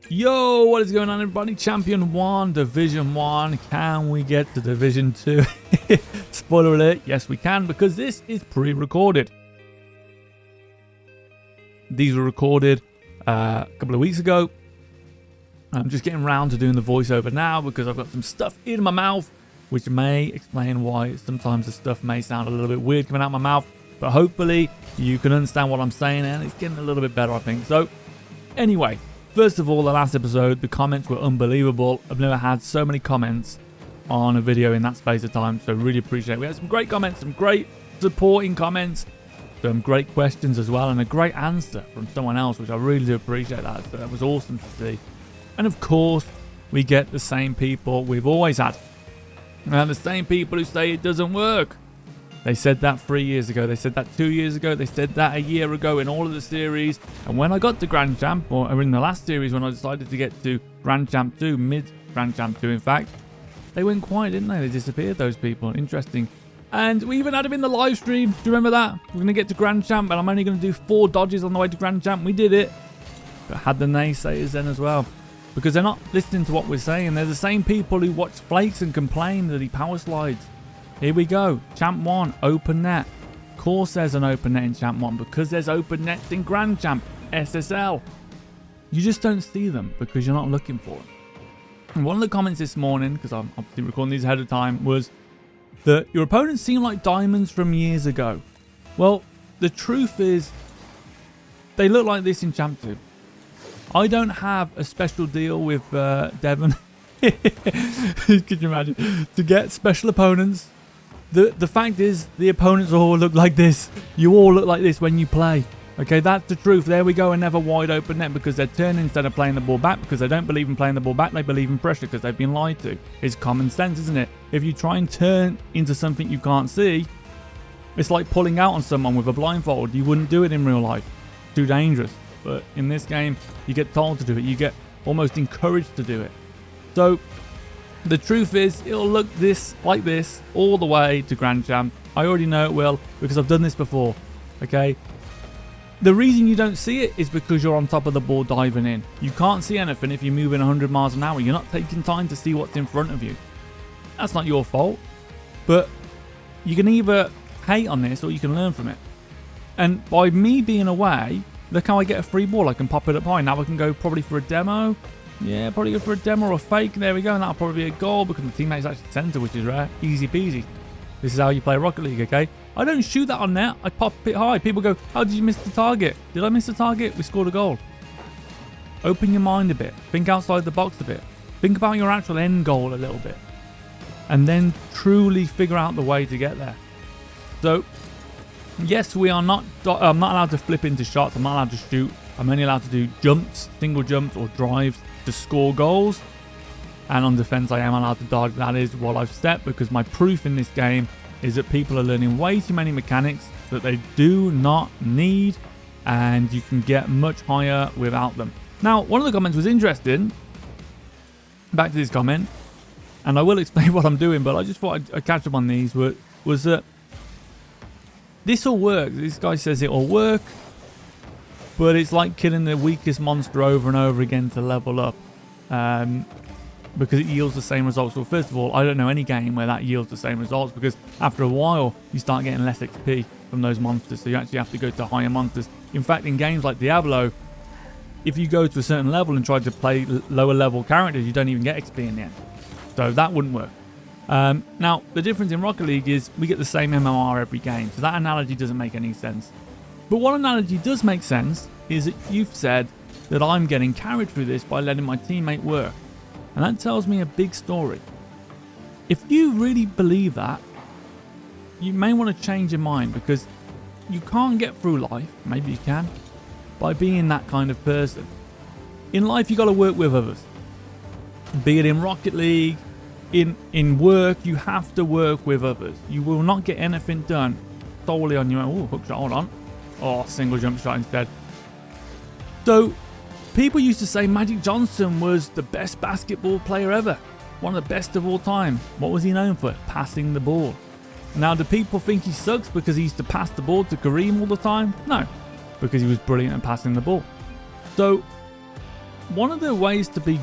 Yo, what is going on, everybody? Champion 1, Division 1. Can we get to Division 2? Spoiler alert, yes we can, because this is pre-recorded. These were recorded a couple of weeks ago. I'm just getting around to doing the voiceover now because I've got some stuff in my mouth, which may explain why sometimes the stuff may sound a little bit weird coming out of my mouth. But hopefully you can understand what I'm saying, and it's getting a little bit better, I think. So, anyway. First of all, the last episode, the comments were unbelievable. I've never had so many comments on a video in that space of time, so really appreciate it. We had some great comments, some great supporting comments, some great questions as well, and a great answer from someone else, which I really do appreciate that. So that was awesome to see. And of course, we get the same people we've always had. And the same people who say it doesn't work. They said that 3 years ago, they said that 2 years ago, they said that a year ago in all of the series. And when I got to Grand Champ, or in the last series when I decided to get to Grand Champ 2, mid-Grand Champ 2 in fact, they went quiet, didn't they? They disappeared, those people. Interesting. And we even had them in the live stream. Do you remember that? We're going to get to Grand Champ, and I'm only going to do 4 dodges on the way to Grand Champ. We did it. But had the naysayers then as well. Because they're not listening to what we're saying. They're the same people who watch Flakes and complain that he power slides. Here we go. Champ 1, open net. Of course there's an open net in Champ 1 because there's open nets in Grand Champ, SSL. You just don't see them because you're not looking for them. And one of the comments this morning, because I'm obviously recording these ahead of time, was that your opponents seem like diamonds from years ago. Well, the truth is they look like this in Champ 2. I don't have a special deal with Devon. Could you imagine? To get special opponents. The fact is, the opponents all look like this. You all look like this when you play. Okay, that's the truth. There we go, another wide open net because they're turning instead of playing the ball back because they don't believe in playing the ball back. They believe in pressure because they've been lied to. It's common sense, isn't it? If you try and turn into something you can't see, it's like pulling out on someone with a blindfold. You wouldn't do it in real life. Too dangerous. But in this game, you get told to do it. You get almost encouraged to do it. So, the truth is, it'll look like this all the way to Grand Champ. I already know it will because I've done this before, okay? The reason you don't see it is because you're on top of the ball diving in. You can't see anything if you're moving 100 miles an hour. You're not taking time to see what's in front of you. That's not your fault, but you can either hate on this or you can learn from it. And by me being away, look how I get a free ball. I can pop it up high. Now I can go probably for a demo. Yeah, probably go for a demo or a fake. There we go, and that'll probably be a goal because the teammate's actually centre, which is rare. Easy peasy. This is how you play Rocket League, okay? I don't shoot that on net. I pop it high. People go, how did you miss the target? Did I miss the target? We scored a goal. Open your mind a bit. Think outside the box a bit. Think about your actual end goal a little bit. And then truly figure out the way to get there. So, yes, I'm not allowed to flip into shots. I'm not allowed to shoot. I'm only allowed to do jumps, single jumps or drives to score goals. And on defense, I am allowed to dodge. That is what I've set because my proof in this game is that people are learning way too many mechanics that they do not need, and you can get much higher without them. Now, one of the comments was interesting. Back to this comment, and I will explain what I'm doing, but I just thought I'd catch up on these. Was that this will work? This guy says it will work. But it's like killing the weakest monster over and over again to level up. Because it yields the same results. Well, first of all, I don't know any game where that yields the same results. Because after a while, you start getting less XP from those monsters. So you actually have to go to higher monsters. In fact, in games like Diablo, if you go to a certain level and try to play lower level characters, you don't even get XP in the end. So that wouldn't work. Now, the difference in Rocket League is we get the same MMR every game. So that analogy doesn't make any sense. But what analogy does make sense is that you've said that I'm getting carried through this by letting my teammate work. And that tells me a big story. If you really believe that, you may want to change your mind because you can't get through life, maybe you can, by being that kind of person. In life, you got to work with others. Be it in Rocket League, in work, you have to work with others. You will not get anything done solely on your own. Oh, hook shot, hold on. Oh, single jump shot instead. So, people used to say Magic Johnson was the best basketball player ever. One of the best of all time. What was he known for? Passing the ball. Now, do people think he sucks because he used to pass the ball to Kareem all the time? No, because he was brilliant at passing the ball. So, one of the ways to be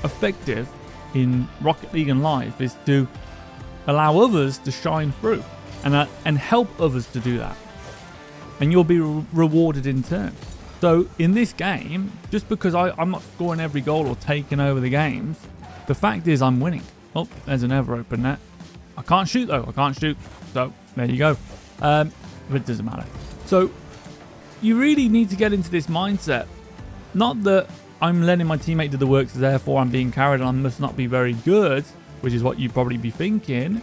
effective in Rocket League and life is to allow others to shine through and help others to do that. And you'll be rewarded in turn. So in this game, just because I'm not scoring every goal or taking over the games, the fact is I'm winning. Oh, there's an ever open net. I can't shoot though. I can't shoot. So there you go. But it doesn't matter. So you really need to get into this mindset. Not that I'm letting my teammate do the work, so therefore I'm being carried and I must not be very good, which is what you'd probably be thinking.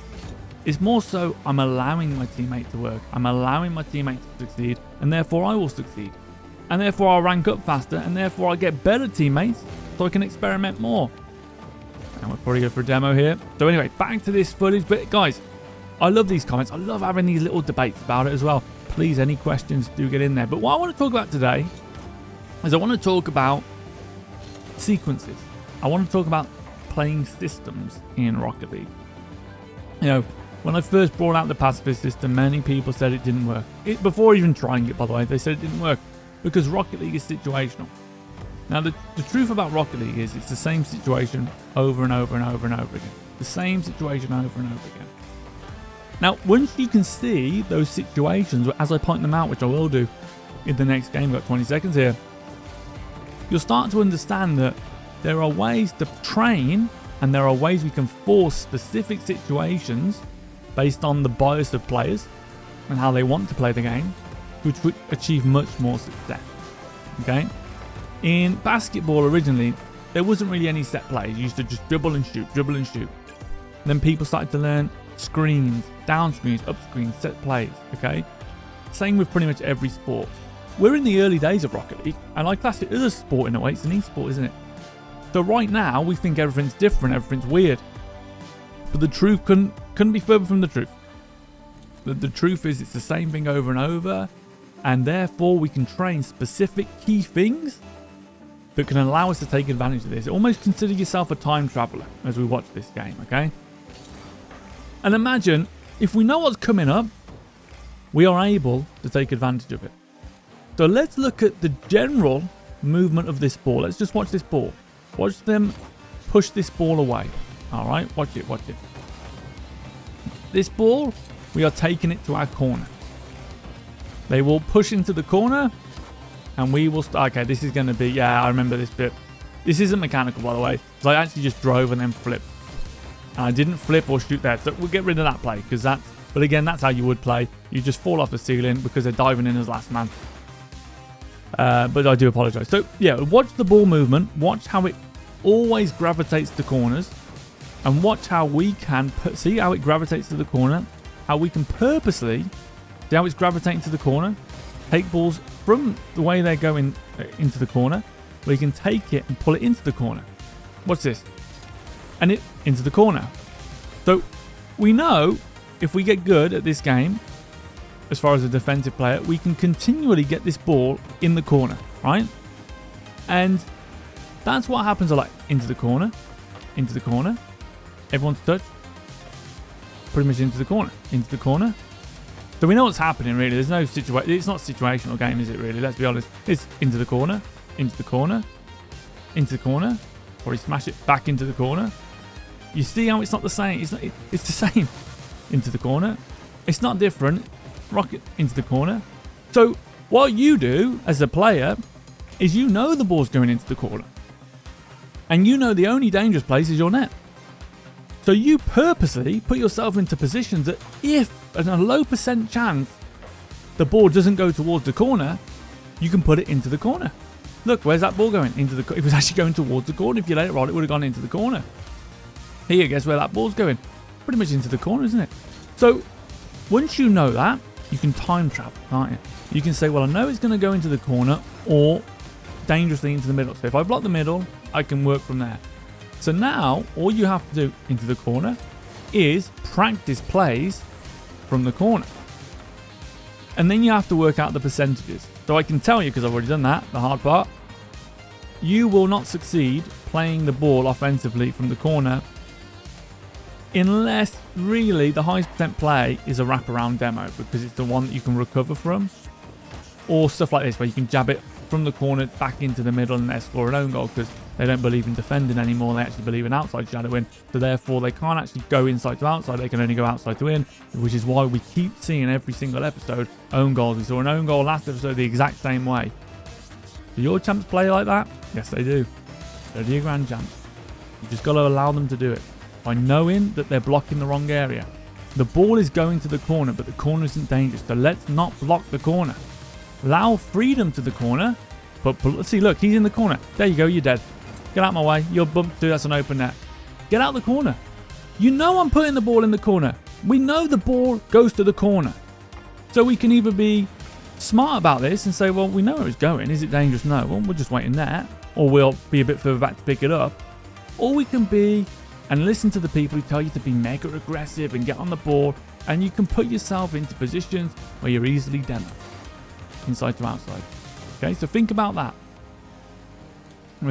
It's more so I'm allowing my teammate to work. I'm allowing my teammate to succeed, and therefore I will succeed. And therefore I'll rank up faster, and therefore I'll get better teammates so I can experiment more. And we're probably going for a demo here. So anyway, back to this footage. But guys, I love these comments. I love having these little debates about it as well. Please, any questions, do get in there. But what I want to talk about today is I want to talk about sequences. I want to talk about playing systems in Rocket League. You know, when I first brought out the Pacifist System, many people said it didn't work. Before even trying it, by the way, they said it didn't work because Rocket League is situational. Now, the truth about Rocket League is it's the same situation over and over and over and over again. The same situation over and over again. Now, once you can see those situations, as I point them out, which I will do in the next game, we've got 20 seconds here, you'll start to understand that there are ways to train and there are ways we can force specific situations based on the bias of players and how they want to play the game, which would achieve much more success. Okay? In basketball originally, there wasn't really any set plays. You used to just dribble and shoot, dribble and shoot. And then people started to learn screens, down screens, up screens, set plays. Okay? Same with pretty much every sport. We're in the early days of Rocket League, and I class it as a sport in a way. It's an e-sport, isn't it? So right now, we think everything's different, everything's weird. But the truth couldn't be further from the truth. The truth is it's the same thing over and over, and therefore we can train specific key things that can allow us to take advantage of this. Almost consider yourself a time traveler as we watch this game, okay? And imagine, if we know what's coming up, we are able to take advantage of it. So let's look at the general movement of this ball. Let's just watch this ball. Watch them push this ball away. All right, watch it, watch it. This ball, we are taking it to our corner. They will push into the corner, and we will start. Okay, this is going to be, yeah, I remember this bit. This isn't mechanical, by the way, because I actually just drove and then flipped. And I didn't flip or shoot there, so we'll get rid of that play, because that's, but again, that's how you would play. You just fall off the ceiling because they're diving in as last man. But I do apologize. So yeah, watch the ball movement. Watch how it always gravitates to corners, and watch how we can see how it gravitates to the corner. How we can purposely see how it's gravitating to the corner. Take balls from the way they're going into the corner. We can take it and pull it into the corner. Watch this, and it into the corner. So we know if we get good at this game, as far as a defensive player, we can continually get this ball in the corner, right? And that's what happens a lot. Into the corner, into the corner. Everyone's touch. Pretty much into the corner, into the corner. So we know what's happening, really. There's no situation. It's not a situational game, is it, really? Let's be honest. It's into the corner, into the corner, into the corner. Or you smash it back into the corner. You see how it's not the same? It's the same. Into the corner. It's not different. Rocket into the corner. So what you do as a player is you know the ball's going into the corner, and you know the only dangerous place is your net. So you purposely put yourself into positions that if at a low % chance the ball doesn't go towards the corner, you can put it into the corner. Look, where's that ball going? Into the. It was actually going towards the corner. If you let it roll, it would have gone into the corner. Here, guess where that ball's going? Pretty much into the corner, isn't it? So once you know that, you can time travel, can't you? You can say, well, I know it's going to go into the corner or dangerously into the middle. So if I block the middle, I can work from there. So now all you have to do into the corner is practice plays from the corner. And then you have to work out the percentages. So I can tell you, because I've already done that, the hard part, you will not succeed playing the ball offensively from the corner unless really the highest % play is a wraparound demo, because it's the one that you can recover from, or stuff like this where you can jab it from the corner back into the middle and they score an own goal because they don't believe in defending anymore. They actually believe in outside shadowing. So therefore, they can't actually go inside to outside. They can only go outside to in, which is why we keep seeing every single episode own goals. We saw an own goal last episode the exact same way. Do your champs play like that? Yes, they do. So do your grand champs. You just got to allow them to do it by knowing that they're blocking the wrong area. The ball is going to the corner, but the corner isn't dangerous. So let's not block the corner. Allow freedom to the corner. But let's see, look, he's in the corner. There you go, you're dead. Get out my way. You're bumped to, that's an open net. Get out the corner. You know I'm putting the ball in the corner. We know the ball goes to the corner. So we can either be smart about this and say, well, we know where it's going. Is it dangerous? No. Well, we'll just wait in there. Or we'll be a bit further back to pick it up. Or we can be and listen to the people who tell you to be mega aggressive and get on the ball, and you can put yourself into positions where you're easily demoed, inside to outside. Okay, so think about that.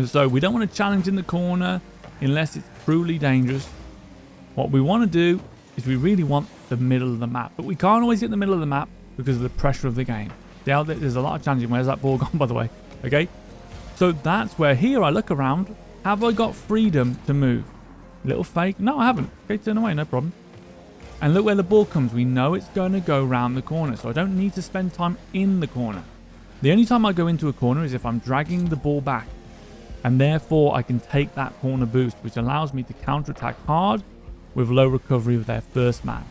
So we don't want to challenge in the corner unless it's truly dangerous. What we want to do is we really want the middle of the map, but we can't always get the middle of the map because of the pressure of the game. There's a lot of challenging. Where's that ball gone, by the way? Okay, so that's where here I look around. Have I got freedom to move? Little fake. No, I haven't. Okay, turn away, no problem. And look where the ball comes. We know it's going to go round the corner, so I don't need to spend time in the corner. The only time I go into a corner is if I'm dragging the ball back, and therefore I can take that corner boost, which allows me to counterattack hard with low recovery of their first man.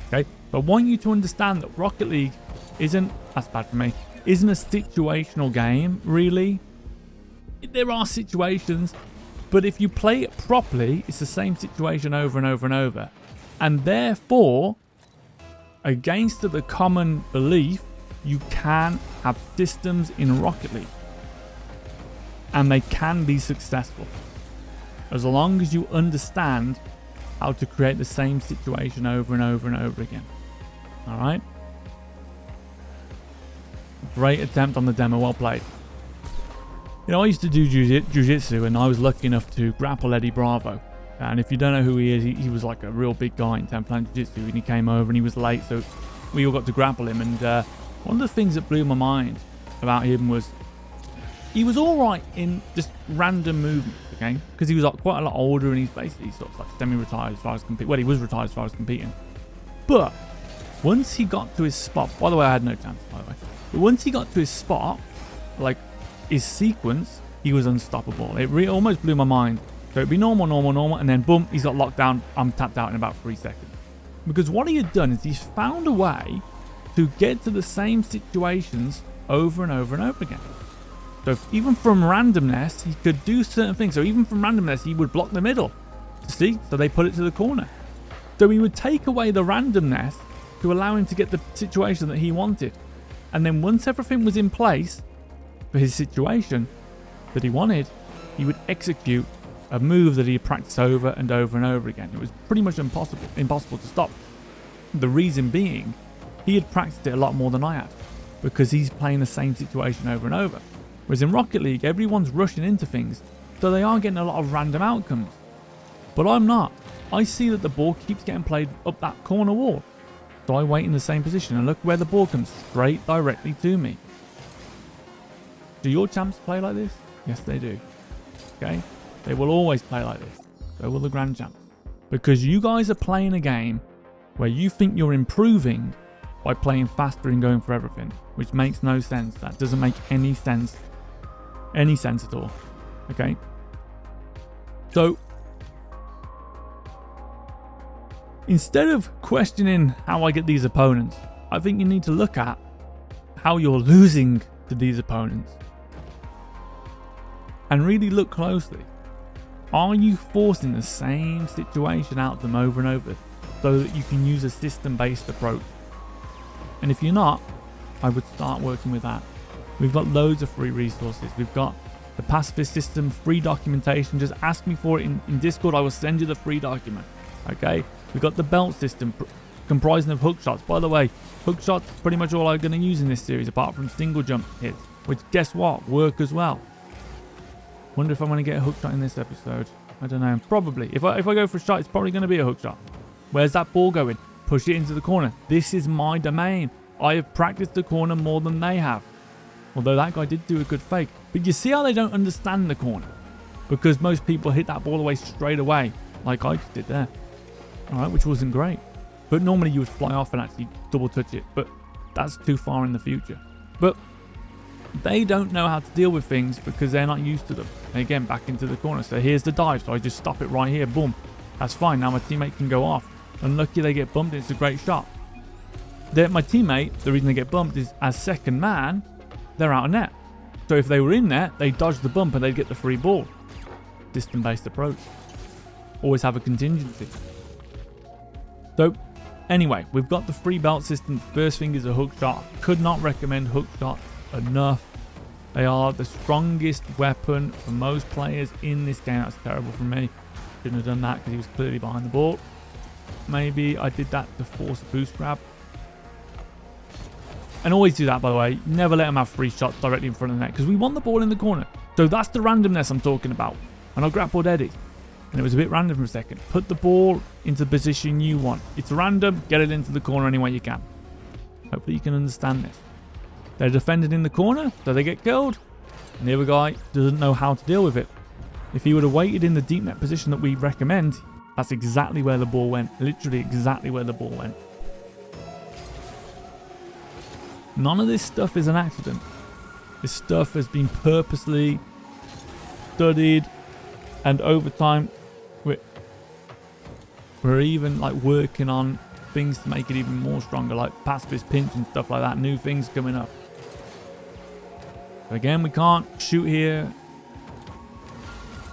Okay, but I want you to understand that Rocket League isn't, that's bad for me, isn't a situational game, really. There are situations, but if you play it properly, it's the same situation over and over and over. And therefore, against the common belief, you can have systems in Rocket League. And they can be successful. As long as you understand how to create the same situation over and over and over again. Alright? Great attempt on the demo, well played. You know, I used to do jiu-jitsu, and I was lucky enough to grapple Eddie Bravo. And if you don't know who he is, he was like a real big guy in 10 Planet Jiu-Jitsu, and he came over and he was late, so we all got to grapple him. And one of the things that blew my mind about him was he was all right in just random movements, okay? Because he was like quite a lot older, and he's basically sort of like semi-retired as far as competing. Well, he was retired as far as competing. But once he got to his spot, by the way, I had no chance, by the way. But once he got to his spot, like his sequence, he was unstoppable. It almost blew my mind. So it'd be normal, and then boom, he's got locked down. I'm tapped out in about 3 seconds. Because what he had done is he's found a way to get to the same situations over and over and over again. So even from randomness, he could do certain things. So even from randomness, he would block the middle. See? So they put it to the corner. So he would take away the randomness to allow him to get the situation that he wanted. And then once everything was in place for his situation that he wanted, he would execute a move that he had practiced over and over and over again. It was pretty much impossible to stop. The reason being, he had practiced it a lot more than I had, because he's playing the same situation over and over. Whereas in Rocket League, everyone's rushing into things, so they are getting a lot of random outcomes. But I'm not. I see that the ball keeps getting played up that corner wall. So I wait in the same position and look where the ball comes straight directly to me. Do your champs play like this? Yes, they do. Okay? They will always play like this. So will the grand champs. Because you guys are playing a game where you think you're improving by playing faster and going for everything, which makes no sense. That doesn't make any sense. Any sense at all. Okay? So, instead of questioning how I get these opponents, I think you need to look at how you're losing to these opponents. And really look closely. Are you forcing the same situation out of them over and over so that you can use a system-based approach? And if you're not, I would start working with that. We've got loads of free resources. We've got the Pacifist System free documentation. Just ask me for it in Discord. I will send you the free document. Okay? We've got the belt system comprising of hook shots. By the way, hook shots pretty much all I'm going to use in this series, apart from single jump hits, which guess what? Work as well. Wonder if I'm going to get a hook shot in this episode. I don't know. Probably. If I go for a shot, it's probably going to be a hook shot. Where's that ball going? Push it into the corner. This is my domain. I have practiced the corner more than they have. Although that guy did do a good fake. But you see how they don't understand the corner? Because most people hit that ball away straight away, like I just did there. Alright, which wasn't great. But normally you would fly off and actually double touch it. But that's too far in the future. But they don't know how to deal with things because they're not used to them. And again, back into the corner. So here's the dive. So I just stop it right here. Boom. That's fine. Now my teammate can go off. Unlucky they get bumped. It's a great shot. My teammate, the reason they get bumped is as second man, they're out of net. So if they were in net, they dodge the bump and they'd get the free ball. System-based approach. Always have a contingency. So anyway, we've got the free belt system. First thing is a hook shot. Could not recommend hook shot enough. They are the strongest weapon for most players in this game. That's terrible from me. Shouldn't have done that because he was clearly behind the ball. Maybe I did that to force a boost grab. And always do that, by the way. Never let them have free shots directly in front of the net because we want the ball in the corner. So that's the randomness I'm talking about. And I grappled Eddie. And it was a bit random for a second. Put the ball into the position you want. It's random. Get it into the corner any way you can. Hopefully you can understand this. They're defended in the corner, so they get killed. And the other guy doesn't know how to deal with it. If he would have waited in the deep net position that we recommend, that's exactly where the ball went. Literally exactly where the ball went. None of this stuff is an accident. This stuff has been purposely studied, and over time we're even like working on things to make it even more stronger, like pacifist pinch and stuff like that. New things coming up. Again, we can't shoot here.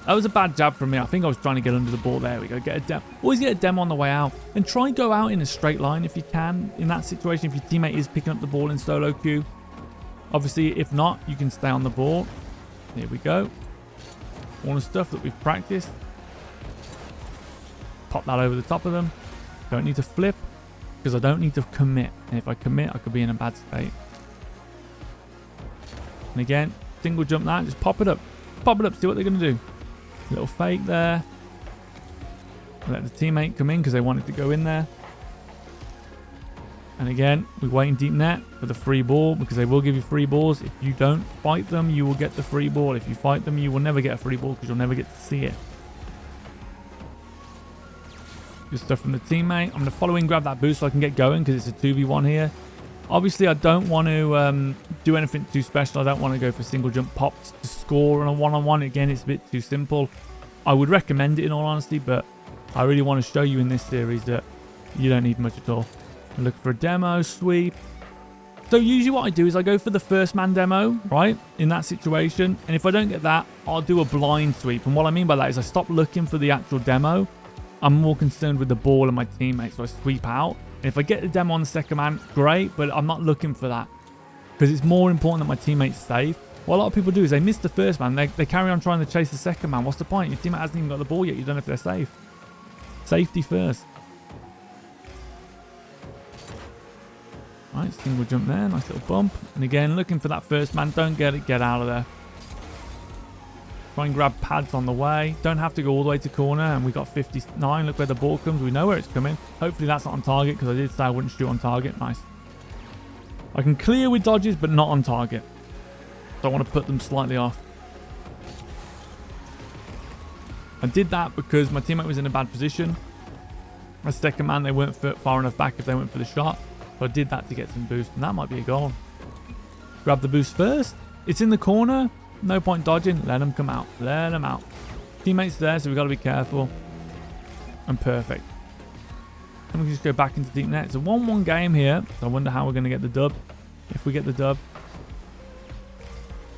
That was a bad jab from me. I think I was trying to get under the ball. There we go. Get a dem. Always get a demo on the way out. And try and go out in a straight line if you can. In that situation, if your teammate is picking up the ball in solo queue. Obviously, if not, you can stay on the ball. Here we go. All the stuff that we've practiced. Pop that over the top of them. Don't need to flip because I don't need to commit. And if I commit, I could be in a bad state. And again, single jump that. Just pop it up. Pop it up. See what they're going to do. Little fake there. Let the teammate come in because they wanted to go in there. And again, we wait in deep net for the free ball because they will give you free balls. If you don't fight them, you will get the free ball. If you fight them, you will never get a free ball because you'll never get to see it. Good stuff from the teammate. I'm going to follow in, grab that boost so I can get going because it's a 2v1 here. Obviously, I don't want to do anything too special. I don't want to go for single jump pops to score on a one-on-one. Again, it's a bit too simple. I would recommend it in all honesty, but I really want to show you in this series that you don't need much at all. Look for a demo, sweep. So usually what I do is I go for the first man demo, right, in that situation. And if I don't get that, I'll do a blind sweep. And what I mean by that is I stop looking for the actual demo. I'm more concerned with the ball and my teammates, so I sweep out. And if I get the demo on the second man, great, but I'm not looking for that. Because it's more important that my teammate's safe. What a lot of people do is they miss the first man. They carry on trying to chase the second man. What's the point? Your teammate hasn't even got the ball yet. You don't know if they're safe. Safety first. Right, single jump there. Nice little bump. And again, looking for that first man. Don't get it. Get out of there. Try and grab pads on the way. Don't have to go all the way to corner. And we got 59. Look where the ball comes. We know where it's coming. Hopefully that's not on target because I did say I wouldn't shoot on target. Nice. I can clear with dodges, but not on target. So I want to put them slightly off. I did that because my teammate was in a bad position. My second man, they weren't far enough back if they went for the shot. So I did that to get some boost. And that might be a goal. Grab the boost first. It's in the corner. No point dodging. Let them come out. Let them out. Teammates there, so we've got to be careful. And perfect. And we can just go back into deep net. It's a 1-1 game here. So I wonder how we're going to get the dub. If we get the dub.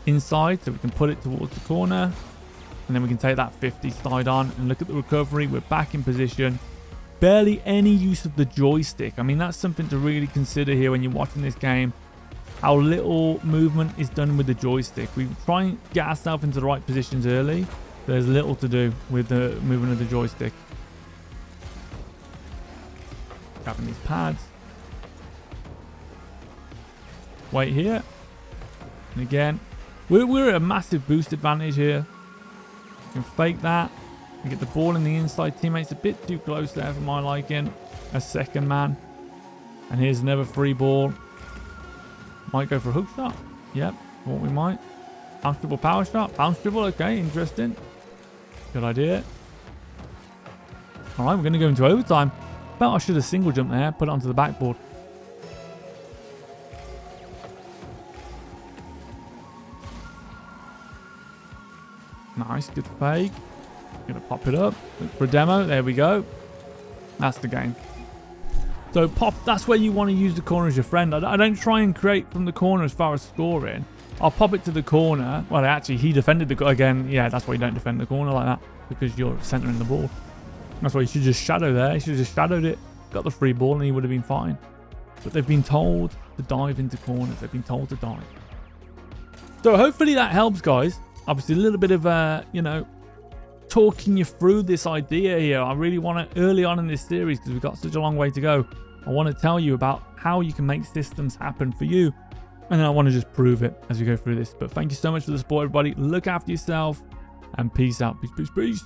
Inside, so we can put it towards the corner. And then we can take that 50 slide on. And look at the recovery. We're back in position. Barely any use of the joystick. I mean, that's something to really consider here when you're watching this game. How little movement is done with the joystick. We try and get ourselves into the right positions early. There's little to do with the movement of the joystick. Grabbing these pads. Wait here. And again, we're at a massive boost advantage here. We can fake that. We get the ball in the inside. Teammates a bit too close there for my liking. A second man. And here's another free ball. Might go for a hook shot. Yep. Thought we might. Bounce dribble, power shot. Bounce dribble, okay, interesting. Good idea. Alright, we're going to go into overtime. Felt I should have single jumped there, put it onto the backboard. Nice, good fake. Gonna pop it up. Look for a demo. There we go. That's the game. So pop, that's where you want to use the corner as your friend. I don't try and create from the corner as far as scoring. I'll pop it to the corner. Well, actually, he defended the again. Yeah, that's why you don't defend the corner like that, because you're centering the ball. That's why you should just shadow there. You should have just shadowed it, got the free ball, and he would have been fine. But they've been told to dive into corners. They've been told to dive. So hopefully that helps, guys. Obviously, a little bit of, you know, talking you through this idea here. I really want to, early on in this series, because we've got such a long way to go, I want to tell you about how you can make systems happen for you. And then I want to just prove it as we go through this. But thank you so much for the support, everybody. Look after yourself, and peace out. Peace, peace, peace.